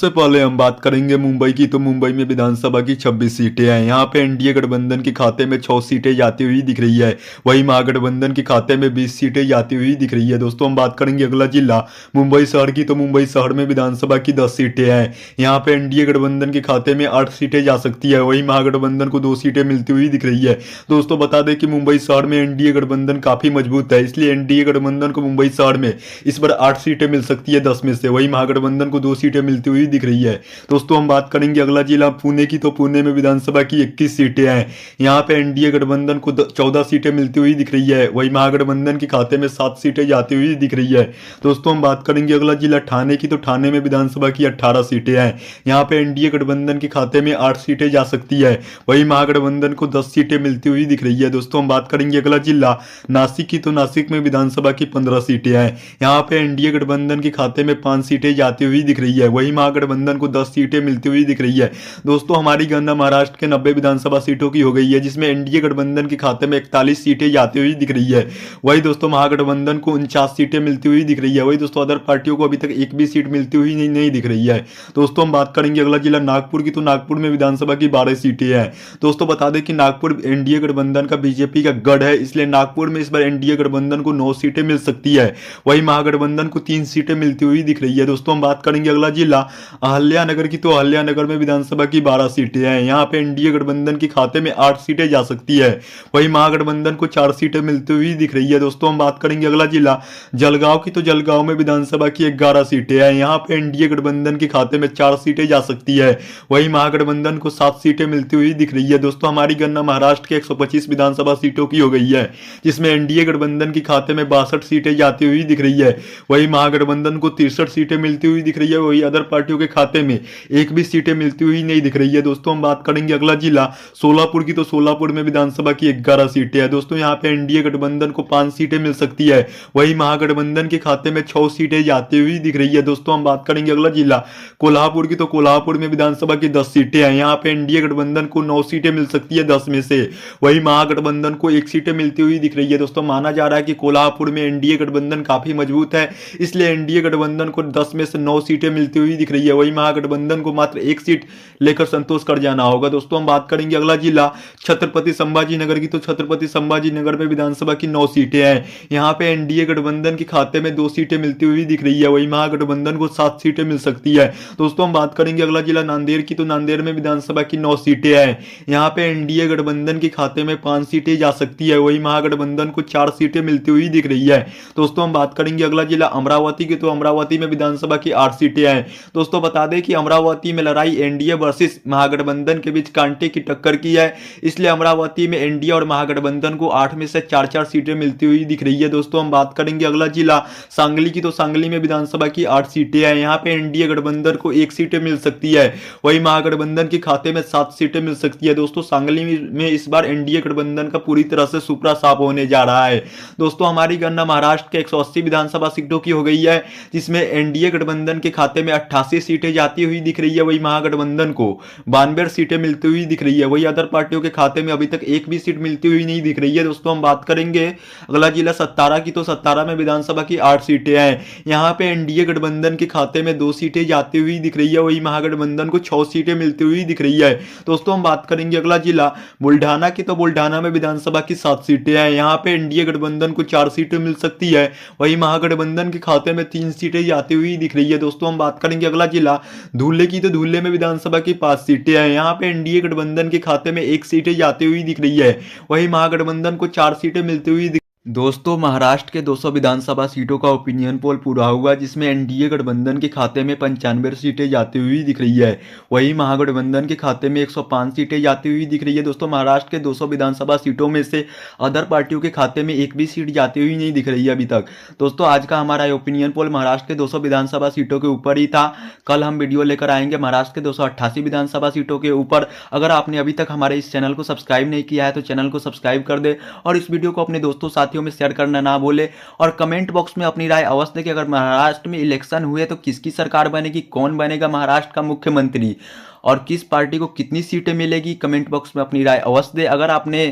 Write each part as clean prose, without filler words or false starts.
सबसे पहले हम बात करेंगे मुंबई की। तो मुंबई में विधानसभा की 26 सीटें हैं। यहाँ पे एनडीए गठबंधन के खाते में 6 सीटें जाती हुई दिख रही है। वहीं महागठबंधन के खाते में 20 सीटें जाती हुई दिख रही है। दोस्तों हम बात करेंगे अगला जिला मुंबई शहर की। तो मुंबई शहर में विधानसभा की 10 सीटें हैं। यहाँ पे एनडीए गठबंधन के खाते में 8 सीटें जा सकती है। वहीं महागठबंधन को 2 सीटें मिलती हुई दिख रही है। दोस्तों बता दें कि मुंबई शहर में एनडीए गठबंधन काफी मजबूत है, इसलिए एनडीए गठबंधन को मुंबई शहर में इस बार 8 सीटें मिल सकती है 10 में से। वहीं महागठबंधन को 2 सीटें मिलती हुई दिख रही है। दोस्तों हम बात करेंगे अगला जिला पुणे की। तो पुणे में विधानसभा की 21 सीटें हैं। यहाँ पे एनडीए गठबंधन को 14 सीटें मिलती हुई दिख रही है। वहीं महागठबंधन के खाते में 7 सीटें जाती हुई दिख रही है। दोस्तों हम बात करेंगे अगला जिला ठाणे की। तो ठाणे में विधानसभा की 18 सीटें हैं। यहाँ पे एनडीए गठबंधन के खाते में 8 सीटें जा सकती है। वहीं महागठबंधन को 10 सीटें मिलती हुई दिख रही है। दोस्तों हम बात करेंगे अगला जिला नासिक की। तो नासिक में विधानसभा की 15 सीटें हैं। यहाँ पे एनडीए गठबंधन के खाते में 5 सीटें जाती हुई दिख रही है। वहीं महागठबंधन को 10 सीटें मिलती हुई दिख रही है। दोस्तों हमारी गणना महाराष्ट्र के 90 विधानसभा सीटों की हो गई है, जिसमें एनडीए गठबंधन के खाते में 41 सीटें जाती हुई दिख रही है। वही दोस्तों महागठबंधन को 49 सीटें मिलती हुई दिख रही है। वही दोस्तों अदर पार्टियों को अभी तक एक भी सीट मिलती हुई नहीं दिख रही है। दोस्तों हम बात करेंगे अगला जिला नागपुर की। तो नागपुर में विधानसभा की 12 सीटें हैं। दोस्तों बता दें कि नागपुर एनडीए गठबंधन का बीजेपी का गढ़ है, इसलिए नागपुर में इस बार एनडीए गठबंधन को 9 सीटें मिल सकती है। वही महागठबंधन को 3 सीटें मिलती हुई दिख रही है। दोस्तों हम बात करेंगे अगला जिला अहल्यानगर की। तो अहल्यानगर में विधानसभा की 12 सीटें हैं। यहाँ पे एनडीए गठबंधन के खाते में 8 सीटें जा सकती है। वहीं महागठबंधन को 4 सीटें मिलती हुई दिख रही है। दोस्तों हम बात करेंगे अगला जिला जलगांव की। तो जलगांव में विधानसभा की 11 सीटें हैं। यहाँ पे एनडीए गठबंधन के खाते में 4 सीटें जा सकती है। वहीं महागठबंधन को 7 सीटें मिलती हुई दिख रही है। दोस्तों हमारी गणना महाराष्ट्र के 125 विधानसभा सीटों की हो गई है, जिसमें एनडीए गठबंधन के खाते में 62 सीटें जाती हुई दिख रही है। वहीं महागठबंधन को 63 सीटें मिलती हुई दिख रही है। वही अदर पार्टियों के खाते में एक भी सीटें मिलती हुई नहीं दिख रही है। दोस्तों हम बात करेंगे अगला जिला सोलापुर की। तो सोलापुर में विधानसभा की 11 सीटें हैं। दोस्तों यहाँ पे एनडीए गठबंधन को 5 सीटें मिल सकती है। वहीं महागठबंधन के खाते में 6 सीटें जाती हुई दिख रही है। दोस्तों हम बात करेंगे अगला जिला कोल्हापुर की। तो कोल्हापुर में विधानसभा की 10 सीटें हैं। यहाँ पे एनडीए गठबंधन को 9 सीटें मिल सकती है 10 में से। वहीं महागठबंधन को 1 सीटें मिलती हुई दिख रही है। दोस्तों माना जा रहा है कि कोल्हापुर में एनडीए गठबंधन काफी मजबूत है, इसलिए एनडीए गठबंधन को 10 में से 9 सीटें मिलती हुई दिख रही है। वहीं महागठबंधन को मात्र 1 सीट लेकर संतोष कर जाना होगा। दोस्तों हम बात करेंगे अगला जिला छत्रपति संभाजी नगर की। तो छत्रपति संभाजी नगर में विधानसभा की 9 सीटें हैं। यहाँ पे एनडीए गठबंधन के खाते में 2 सीटें मिलती हुई दिख रही है। वहीं महागठबंधन को 7 सीटें मिल सकती है। दोस्तों हम बात करेंगे अगला जिला नांदेड़ की। तो नांदेड़ में विधानसभा की 9 सीटें हैं। यहाँ पे एनडीए गठबंधन के खाते में 5 सीटें जा सकती है। वहीं महागठबंधन को 4 सीटें मिलती हुई दिख रही है। दोस्तों हम बात करेंगे अगला जिला अमरावती की। तो अमरावती में विधानसभा की 8 सीटें हैं। दोस्तों बता दें कि अमरावती में लड़ाई एनडीए वर्सेस महागठबंधन के बीच कांटे की टक्कर की है, इसलिए अमरावती में एनडीए और महागठबंधन को 8 में से 4-4 सीटें मिलती हुई दिख रही है। दोस्तों हम बात करेंगे अगला जिला सांगली की। तो सांगली में विधानसभा की 8 सीटें हैं। यहाँ पे एनडीए गठबंधन को 1 सीटें मिल सकती है। वहीं महागठबंधन के खाते में 7 सीटें मिल सकती है। दोस्तों सांगली में इस बार एनडीए गठबंधन का पूरी तरह से सुपड़ा साफ होने जा रहा है। दोस्तों हमारी गणना महाराष्ट्र के 180 विधानसभा सीटों की हो गई है, जिसमें एनडीए गठबंधन के खाते में 88 सीटें जाती हुई दिख रही है। वही महागठबंधन को 92 सीटें मिलती हुई दिख रही है। वही अदर पार्टियों के खाते में अभी तक एक भी सीट मिलती हुई नहीं दिख रही है। दोस्तों हम बात करेंगे अगला जिला सतारा की। तो सतारा में विधानसभा की 8 सीटें हैं। यहाँ पे एनडीए गठबंधन के खाते में 2 सीटें जाती हुई दिख रही है। वही महागठबंधन को 6 सीटें मिलती हुई दिख रही है। दोस्तों हम बात करेंगे अगला जिला बुल्ढाना की। तो बुल्ढाना में विधानसभा की 7 सीटें हैं। यहाँ पे एनडीए गठबंधन को 4 सीटें मिल सकती है। वही महागठबंधन के खाते में 3 सीटें जाती हुई दिख रही है। दोस्तों हम बात करेंगे अगला जिला धुले की। तो धुले में विधानसभा की 5 सीटें हैं। यहाँ पे एनडीए गठबंधन के खाते में 1 सीटें जाती हुई दिख रही है। वही महागठबंधन को 4 सीटें मिलती हुई। दोस्तों महाराष्ट्र के 200 विधानसभा सीटों का ओपिनियन पोल पूरा हुआ, जिसमें एनडीए गठबंधन के खाते में 95 सीटें जाती हुई दिख रही है। वहीं महागठबंधन के खाते में 105 सीटें जाती हुई दिख रही है। दोस्तों महाराष्ट्र के 200 विधानसभा सीटों में से अदर पार्टियों के खाते में एक भी सीट जाती हुई नहीं दिख रही है अभी तक। दोस्तों आज का हमारा ओपिनियन पोल महाराष्ट्र के 200 विधानसभा सीटों के ऊपर ही था। कल हम वीडियो लेकर आएंगे महाराष्ट्र के 288 विधानसभा सीटों के ऊपर। अगर आपने अभी तक हमारे इस चैनल को सब्सक्राइब नहीं किया है तो चैनल को सब्सक्राइब कर दे और इस वीडियो को अपने दोस्तों साथियों में शेयर करना ना भूले। और कमेंट बॉक्स में अपनी राय अवश्य दें कि अगर महाराष्ट्र में इलेक्शन हुए तो किसकी सरकार बनेगी, कौन बनेगा महाराष्ट्र का मुख्यमंत्री और किस पार्टी को कितनी सीटें मिलेगी। कमेंट बॉक्स में अपनी राय अवश्य दें। अगर आपने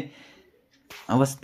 अवश्य